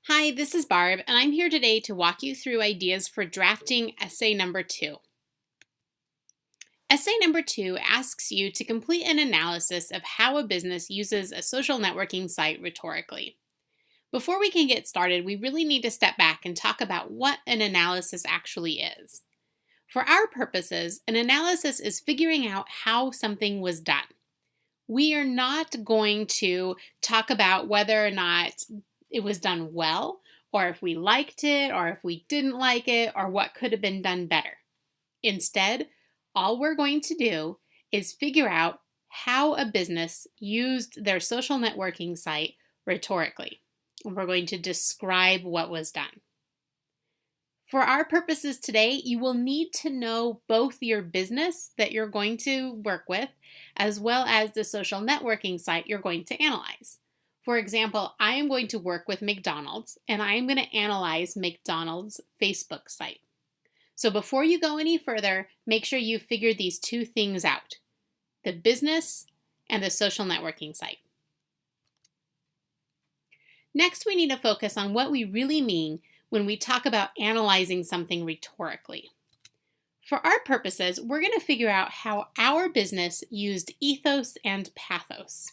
Hi, this is Barb, and I'm here today to walk you through ideas for drafting essay number 2. Essay number 2 asks you to complete an analysis of how a business uses a social networking site rhetorically. Before we can get started, we really need to step back and talk about what an analysis actually is. For our purposes, an analysis is figuring out how something was done. We are not going to talk about whether or not it was done well, or if we liked it, or if we didn't like it, or what could have been done better. Instead, all we're going to do is figure out how a business used their social networking site rhetorically. We're going to describe what was done. For our purposes today, you will need to know both your business that you're going to work with, as well as the social networking site you're going to analyze. For example, I am going to work with McDonald's, and I am going to analyze McDonald's Facebook site. So before you go any further, make sure you figure these two things out: the business and the social networking site. Next, we need to focus on what we really mean when we talk about analyzing something rhetorically. For our purposes, we're going to figure out how our business used ethos and pathos.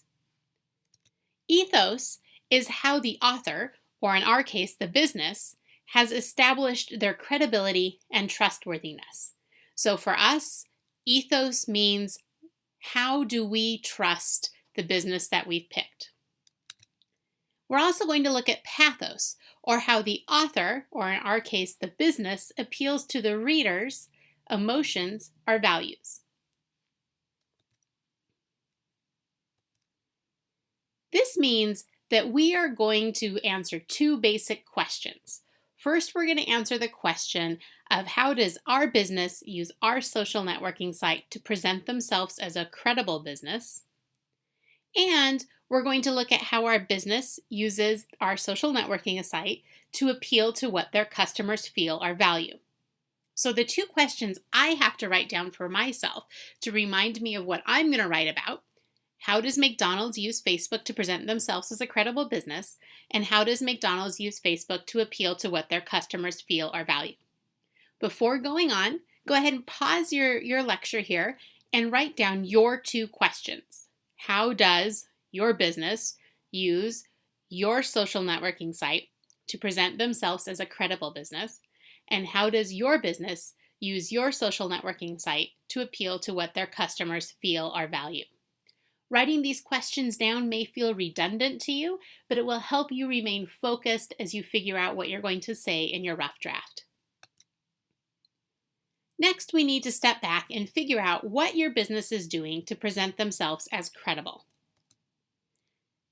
Ethos is how the author, or in our case, the business, has established their credibility and trustworthiness. So for us, ethos means how do we trust the business that we've picked. We're also going to look at pathos, or how the author, or in our case, the business, appeals to the reader's emotions or values. This means that we are going to answer two basic questions. First, we're going to answer the question of how does our business use our social networking site to present themselves as a credible business? And we're going to look at how our business uses our social networking site to appeal to what their customers feel or value. So the two questions I have to write down for myself to remind me of what I'm going to write about: how does McDonald's use Facebook to present themselves as a credible business? And how does McDonald's use Facebook to appeal to what their customers feel or value? Before going on, go ahead and pause your lecture here and write down your two questions. How does your business use your social networking site to present themselves as a credible business? And how does your business use your social networking site to appeal to what their customers feel or value? Writing these questions down may feel redundant to you, but it will help you remain focused as you figure out what you're going to say in your rough draft. Next, we need to step back and figure out what your business is doing to present themselves as credible.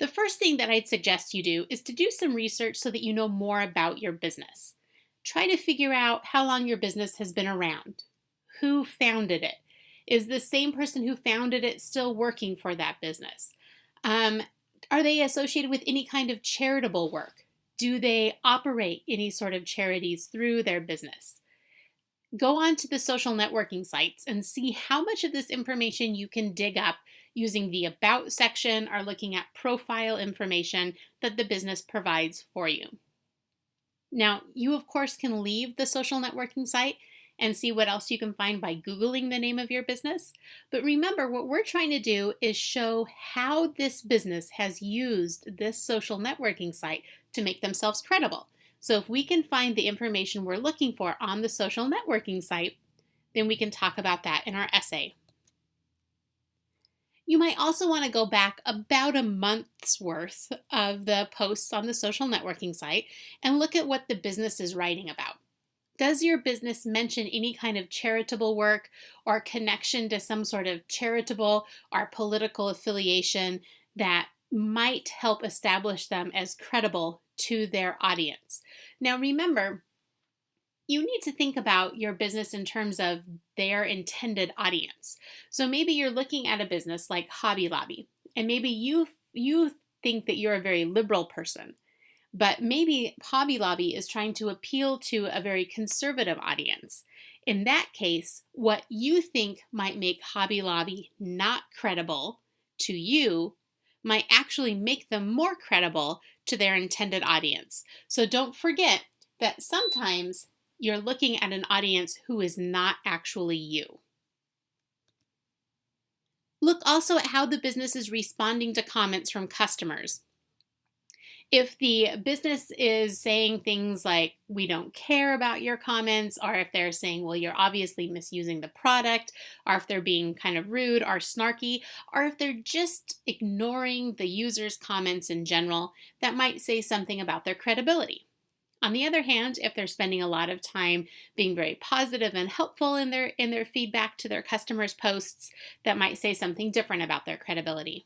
The first thing that I'd suggest you do is to do some research so that you know more about your business. Try to figure out how long your business has been around. Who founded it? Is the same person who founded it still working for that business? Are they associated with any kind of charitable work? Do they operate any sort of charities through their business? Go on to the social networking sites and see how much of this information you can dig up using the About section or looking at profile information that the business provides for you. Now, you of course can leave the social networking site and see what else you can find by Googling the name of your business. But remember, what we're trying to do is show how this business has used this social networking site to make themselves credible. So if we can find the information we're looking for on the social networking site, then we can talk about that in our essay. You might also want to go back about a month's worth of the posts on the social networking site and look at what the business is writing about. Does your business mention any kind of charitable work or connection to some sort of charitable or political affiliation that might help establish them as credible to their audience? Now remember, you need to think about your business in terms of their intended audience. So maybe you're looking at a business like Hobby Lobby, and maybe you think that you're a very liberal person, but maybe Hobby Lobby is trying to appeal to a very conservative audience. In that case, what you think might make Hobby Lobby not credible to you might actually make them more credible to their intended audience. So don't forget that sometimes you're looking at an audience who is not actually you. Look also at how the business is responding to comments from customers. If the business is saying things like, we don't care about your comments, or if they're saying, well, you're obviously misusing the product, or if they're being kind of rude or snarky, or if they're just ignoring the user's comments in general, that might say something about their credibility. On the other hand, if they're spending a lot of time being very positive and helpful in their feedback to their customers' posts, that might say something different about their credibility.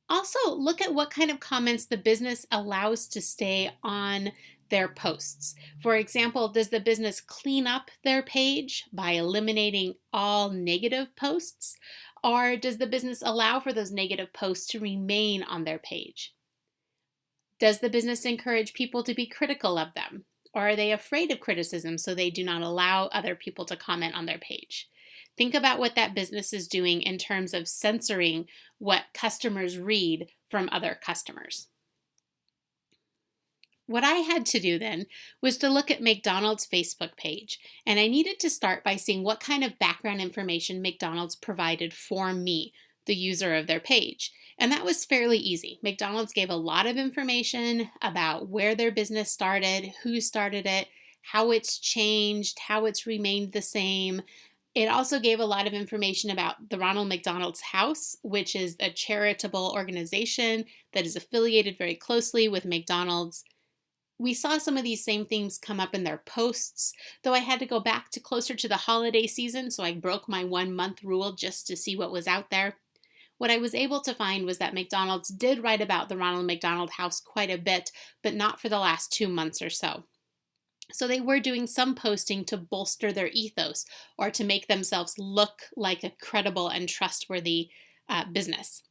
Also, look at what kind of comments the business allows to stay on their posts. For example, does the business clean up their page by eliminating all negative posts? Or does the business allow for those negative posts to remain on their page? Does the business encourage people to be critical of them? Or are they afraid of criticism so they do not allow other people to comment on their page? Think about what that business is doing in terms of censoring what customers read from other customers. What I had to do then was to look at McDonald's Facebook page, and I needed to start by seeing what kind of background information McDonald's provided for me, the user of their page. And that was fairly easy. McDonald's gave a lot of information about where their business started, who started it, how it's changed, how it's remained the same. It also gave a lot of information about the Ronald McDonald's House, which is a charitable organization that is affiliated very closely with McDonald's. We saw some of these same themes come up in their posts, though I had to go back to closer to the holiday season, so I broke my 1-month rule just to see what was out there. What I was able to find was that McDonald's did write about the Ronald McDonald House quite a bit, but not for the last 2 months or so. So they were doing some posting to bolster their ethos or to make themselves look like a credible and trustworthy business.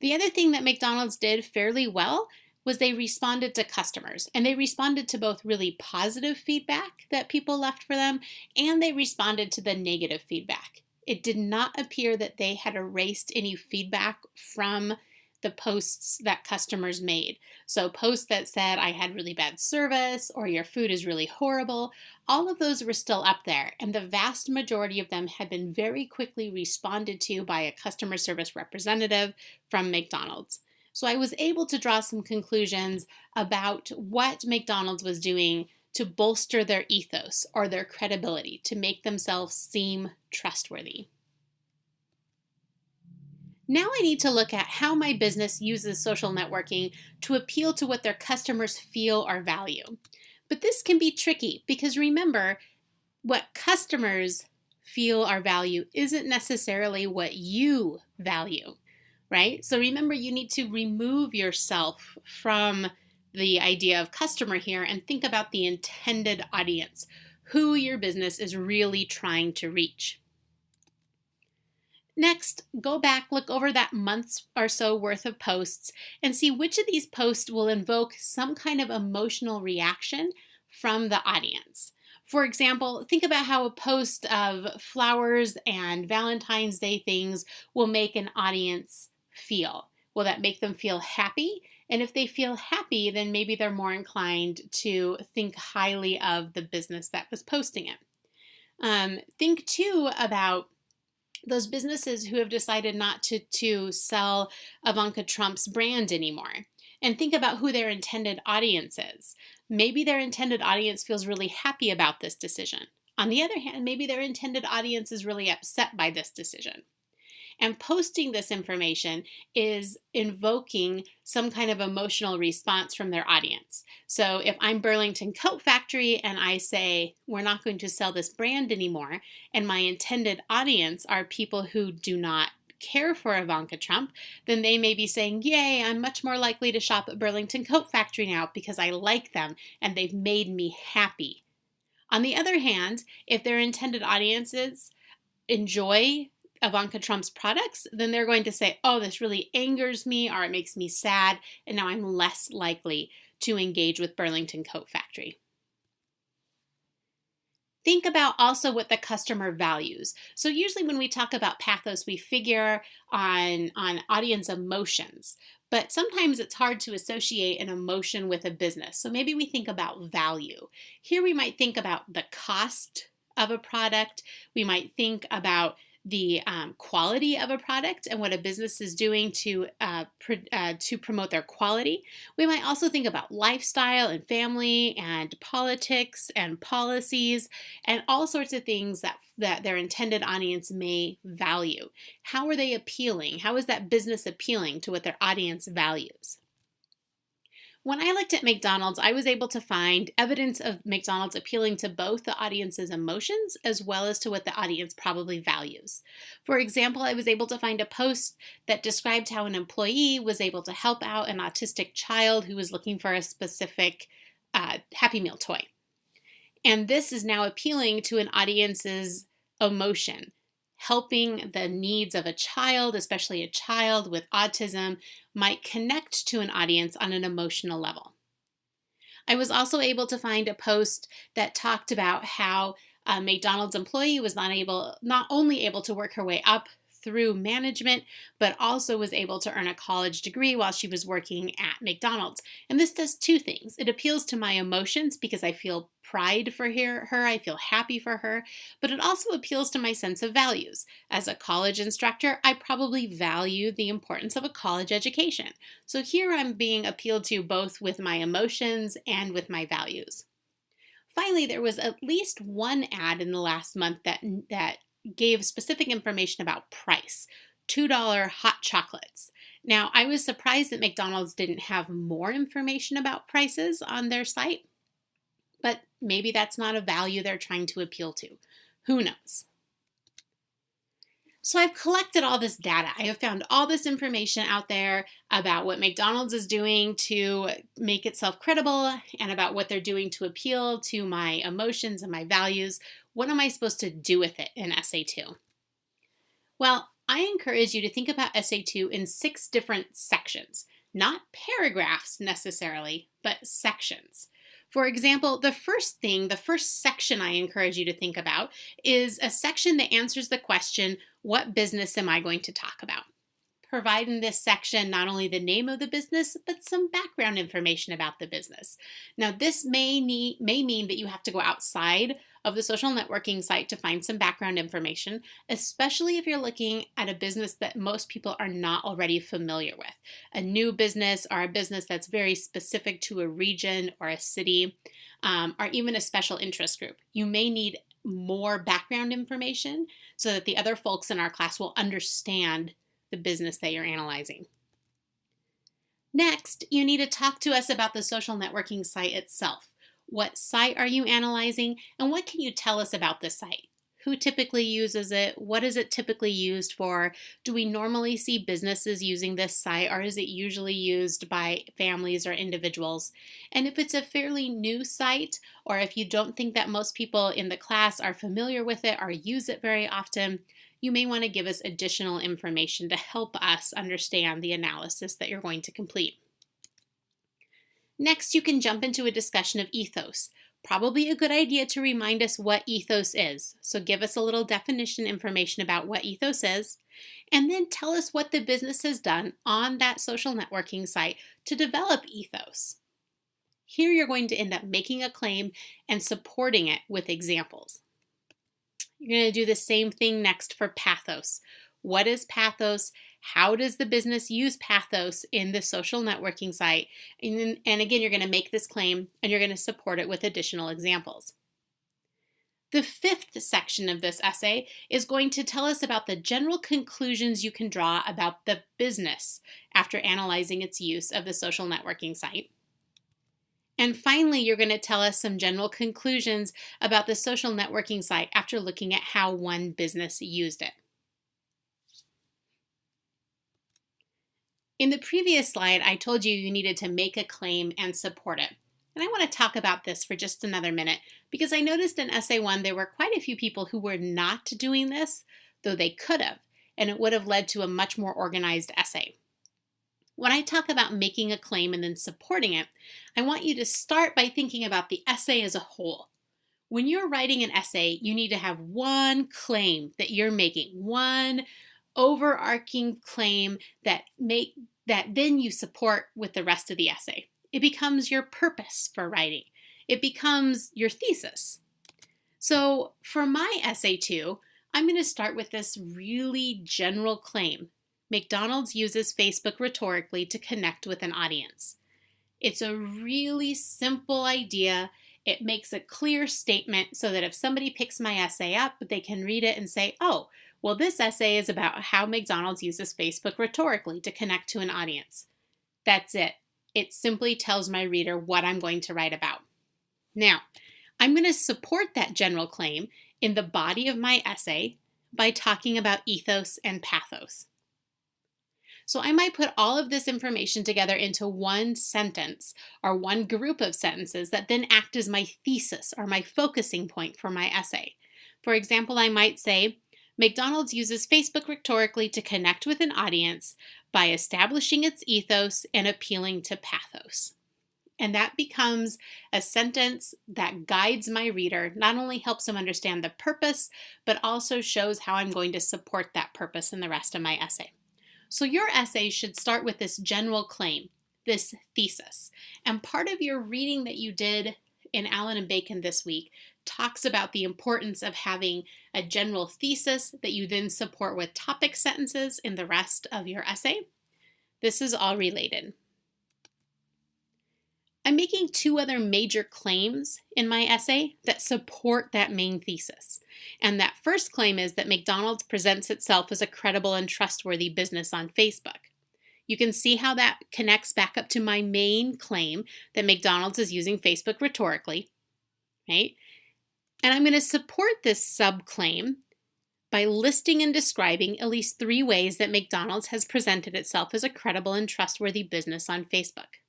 The other thing that McDonald's did fairly well was they responded to customers, and they responded to both really positive feedback that people left for them, and they responded to the negative feedback. It did not appear that they had erased any feedback from the posts that customers made. So posts that said, I had really bad service, or your food is really horrible, all of those were still up there, and the vast majority of them had been very quickly responded to by a customer service representative from McDonald's. So I was able to draw some conclusions about what McDonald's was doing to bolster their ethos or their credibility, to make themselves seem trustworthy. Now I need to look at how my business uses social networking to appeal to what their customers feel or value. But this can be tricky because remember, what customers feel or value isn't necessarily what you value, right? So remember, you need to remove yourself from the idea of customer here and think about the intended audience, who your business is really trying to reach. Next, go back, look over that month's or so worth of posts and see which of these posts will invoke some kind of emotional reaction from the audience. For example, think about how a post of flowers and Valentine's Day things will make an audience feel. Will that make them feel happy? And if they feel happy, then maybe they're more inclined to think highly of the business that was posting it. Think too about those businesses who have decided not to sell Ivanka Trump's brand anymore. And think about who their intended audience is. Maybe their intended audience feels really happy about this decision. On the other hand, maybe their intended audience is really upset by this decision. And posting this information is invoking some kind of emotional response from their audience. So if I'm Burlington Coat Factory and I say, we're not going to sell this brand anymore, and my intended audience are people who do not care for Ivanka Trump, then they may be saying, yay, I'm much more likely to shop at Burlington Coat Factory now because I like them and they've made me happy. On the other hand, if their intended audiences enjoy Ivanka Trump's products, then they're going to say, oh, this really angers me or it makes me sad, and now I'm less likely to engage with Burlington Coat Factory. Think about also what the customer values. So usually when we talk about pathos, we figure on audience emotions. But sometimes it's hard to associate an emotion with a business. So maybe we think about value. Here we might think about the cost of a product. We might think about the quality of a product and what a business is doing to promote their quality. We might also think about lifestyle and family and politics and policies and all sorts of things that their intended audience may value. How are they appealing? How is that business appealing to what their audience values? When I looked at McDonald's, I was able to find evidence of McDonald's appealing to both the audience's emotions as well as to what the audience probably values. For example, I was able to find a post that described how an employee was able to help out an autistic child who was looking for a specific Happy Meal toy. And this is now appealing to an audience's emotion. Helping the needs of a child, especially a child with autism, might connect to an audience on an emotional level. I was also able to find a post that talked about how a McDonald's employee was not only able to work her way up through management, but also was able to earn a college degree while she was working at McDonald's. And this does two things. It appeals to my emotions because I feel pride for her, I feel happy for her, but it also appeals to my sense of values. As a college instructor, I probably value the importance of a college education. So here I'm being appealed to both with my emotions and with my values. Finally, there was at least one ad in the last month that gave specific information about price, $2 hot chocolates. Now, I was surprised that McDonald's didn't have more information about prices on their site, but maybe that's not a value they're trying to appeal to. Who knows? So I've collected all this data. I have found all this information out there about what McDonald's is doing to make itself credible and about what they're doing to appeal to my emotions and my values. What am I supposed to do with it in Essay 2? Well, I encourage you to think about Essay 2 in 6 different sections, not paragraphs necessarily, but sections. For example, the first section I encourage you to think about is a section that answers the question, what business am I going to talk about? Provide in this section not only the name of the business, but some background information about the business. Now, this may mean that you have to go outside of the social networking site to find some background information, especially if you're looking at a business that most people are not already familiar with. A new business or a business that's very specific to a region or a city, or even a special interest group. You may need more background information so that the other folks in our class will understand the business that you're analyzing. Next, you need to talk to us about the social networking site itself. What site are you analyzing, and what can you tell us about this site? Who typically uses it? What is it typically used for? Do we normally see businesses using this site, or is it usually used by families or individuals? And if it's a fairly new site, or if you don't think that most people in the class are familiar with it or use it very often, you may want to give us additional information to help us understand the analysis that you're going to complete. Next, you can jump into a discussion of ethos. Probably a good idea to remind us what ethos is. So give us a little definition information about what ethos is, and then tell us what the business has done on that social networking site to develop ethos. Here you're going to end up making a claim and supporting it with examples. You're going to do the same thing next for pathos. What is pathos? How does the business use pathos in the social networking site? And again, you're going to make this claim and you're going to support it with additional examples. The 5th section of this essay is going to tell us about the general conclusions you can draw about the business after analyzing its use of the social networking site. And finally, you're going to tell us some general conclusions about the social networking site after looking at how one business used it. In the previous slide, I told you you needed to make a claim and support it. And I want to talk about this for just another minute because I noticed in Essay 1 there were quite a few people who were not doing this, though they could have, and it would have led to a much more organized essay. When I talk about making a claim and then supporting it, I want you to start by thinking about the essay as a whole. When you're writing an essay, you need to have one claim that you're making, one overarching claim that that then you support with the rest of the essay. It becomes your purpose for writing. It becomes your thesis. So for my essay too, I'm going to start with this really general claim. McDonald's uses Facebook rhetorically to connect with an audience. It's a really simple idea. It makes a clear statement so that if somebody picks my essay up, they can read it and say, oh, well, this essay is about how McDonald's uses Facebook rhetorically to connect to an audience. That's it. It simply tells my reader what I'm going to write about. Now, I'm going to support that general claim in the body of my essay by talking about ethos and pathos. So I might put all of this information together into one sentence or one group of sentences that then act as my thesis or my focusing point for my essay. For example, I might say, McDonald's uses Facebook rhetorically to connect with an audience by establishing its ethos and appealing to pathos. And that becomes a sentence that guides my reader, not only helps them understand the purpose, but also shows how I'm going to support that purpose in the rest of my essay. So your essay should start with this general claim, this thesis. And part of your reading that you did in Allen and Bacon this week talks about the importance of having a general thesis that you then support with topic sentences in the rest of your essay. This is all related. I'm making two other major claims in my essay that support that main thesis. And that first claim is that McDonald's presents itself as a credible and trustworthy business on Facebook. You can see how that connects back up to my main claim that McDonald's is using Facebook rhetorically, right? And I'm going to support this subclaim by listing and describing at least 3 ways that McDonald's has presented itself as a credible and trustworthy business on Facebook.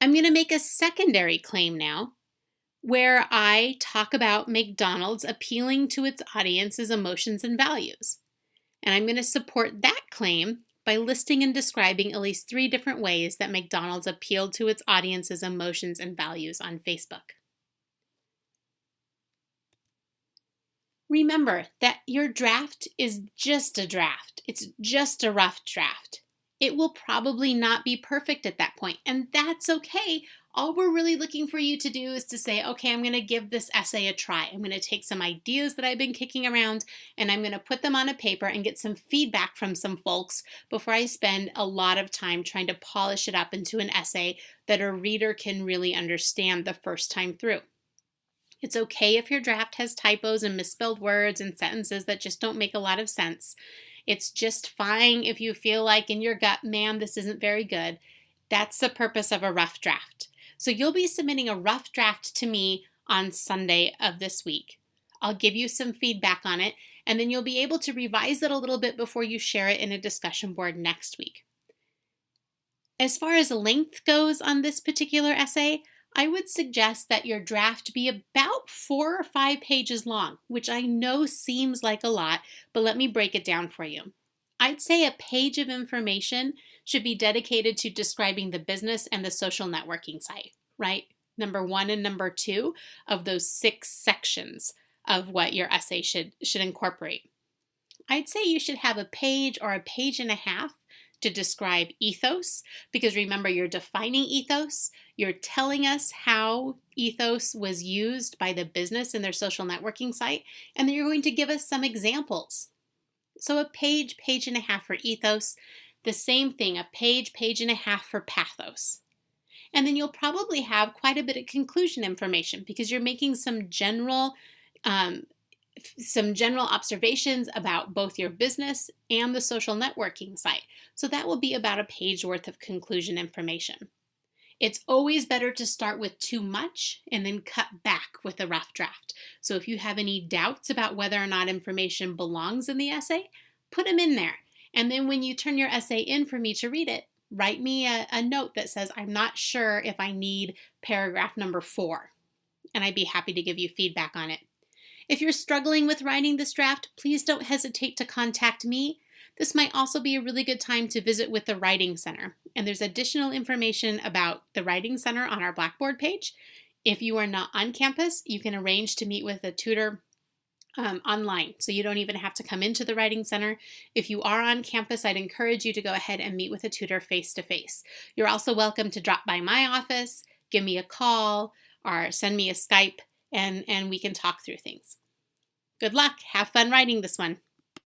I'm going to make a secondary claim now where I talk about McDonald's appealing to its audience's emotions and values. And I'm going to support that claim by listing and describing at least 3 different ways that McDonald's appealed to its audience's emotions and values on Facebook. Remember that your draft is just a draft. It's just a rough draft. It will probably not be perfect at that point, and that's okay. All we're really looking for you to do is to say, okay, I'm going to give this essay a try. I'm going to take some ideas that I've been kicking around, and I'm going to put them on a paper and get some feedback from some folks before I spend a lot of time trying to polish it up into an essay that a reader can really understand the first time through. It's okay if your draft has typos and misspelled words and sentences that just don't make a lot of sense. It's just fine if you feel like in your gut, man, this isn't very good. That's the purpose of a rough draft. So you'll be submitting a rough draft to me on Sunday of this week. I'll give you some feedback on it, and then you'll be able to revise it a little bit before you share it in a discussion board next week. As far as length goes on this particular essay, I would suggest that your draft be about 4 or 5 pages long, which I know seems like a lot, but let me break it down for you. I'd say a page of information should be dedicated to describing the business and the social networking site, right? Number 1 and number 2 of those 6 sections of what your essay should incorporate. I'd say you should have a page or a page and a half to describe ethos, because remember, you're defining ethos, you're telling us how ethos was used by the business in their social networking site, and then you're going to give us some examples. So a page, page and a half for ethos, the same thing, a page, page and a half for pathos. And then you'll probably have quite a bit of conclusion information because you're making some general observations about both your business and the social networking site. So that will be about a page worth of conclusion information. It's always better to start with too much and then cut back with a rough draft. So if you have any doubts about whether or not information belongs in the essay, put them in there. And then when you turn your essay in for me to read it, write me a note that says, I'm not sure if I need paragraph number 4. And I'd be happy to give you feedback on it. If you're struggling with writing this draft, please don't hesitate to contact me. This might also be a really good time to visit with the Writing Center. And there's additional information about the Writing Center on our Blackboard page. If you are not on campus, you can arrange to meet with a tutor online, so you don't even have to come into the Writing Center. If you are on campus, I'd encourage you to go ahead and meet with a tutor face-to-face. You're also welcome to drop by my office, give me a call, or send me a Skype, and we can talk through things. Good luck. Have fun writing this one.